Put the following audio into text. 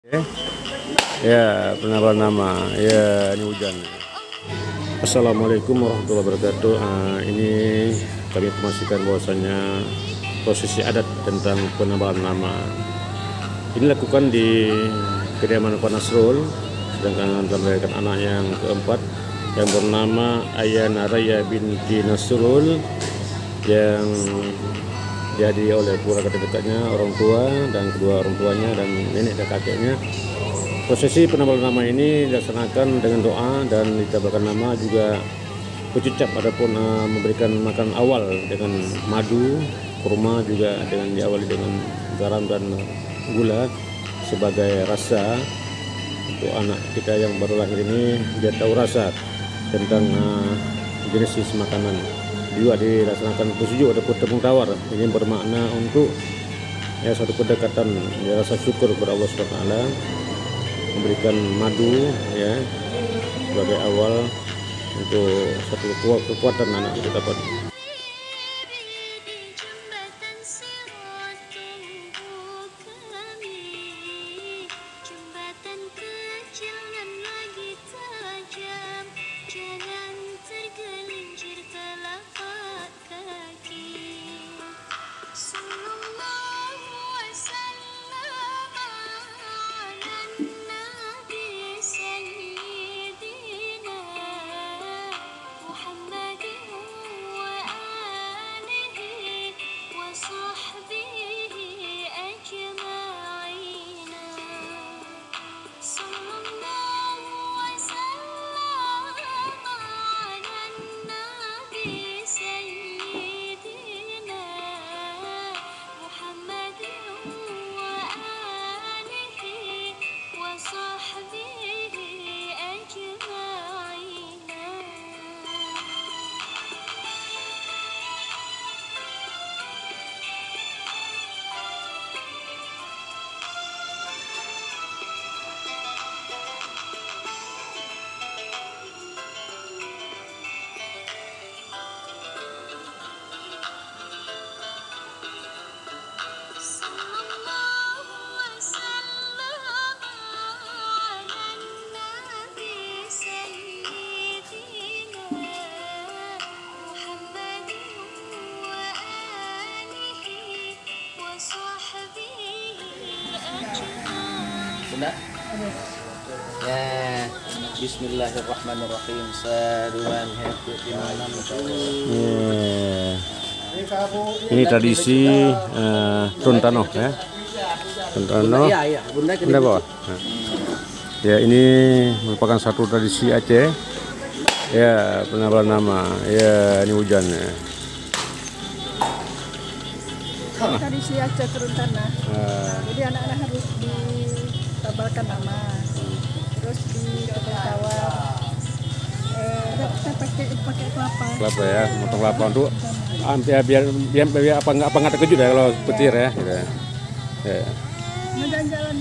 Ya, penambah nama. Ya, ini hujan. Assalamualaikum warahmatullahi wabarakatuh. Ini kami informasikan bahwasanya prosesi adat tentang penambahan nama ini dilakukan di kediaman Pak Nasrul, sedangkan telah melahirkan anak yang keempat yang bernama Ayana Raya binti Nasrul, yang jadi oleh keluarga terdekatnya, orang tua dan kedua orang tuanya dan nenek dan kakeknya. Prosesi penambahan nama ini dilaksanakan dengan doa dan ditaburkan nama, juga bercucap ataupun memberikan makan awal dengan madu, kurma, juga dengan diawali dengan garam dan gula sebagai rasa untuk anak kita yang baru lahir ini, dia tahu rasa tentang jenis makanan. Juga dilaksanakan bersujuk ataupun tepung tawar, ini bermakna untuk suatu kedekatan, rasa syukur kepada Allah Subhanahu wa taala, memberikan madu sebagai awal untuk satu kekuatan anak kita dapat. Sudah? Ya, bismillahirrahmanirrahim. Saduan hetu imanam. Ini tradisi Tuntano ya. Tuntano. Iya, Bunda bawa. Ya, ini merupakan satu tradisi Aceh. Ya, penambahan nama. Ya, ini hujan ya. Tradisi Aceh turun tanah. Jadi anak-anak harus ditabalkan nama, terus di tepung tawar. Kita pakai kelapa. Kelapa ya, motong kelapa untuk biar apa nggak terkejut ya kalau petir ya. Gitu. Ya. Jalan-jalan.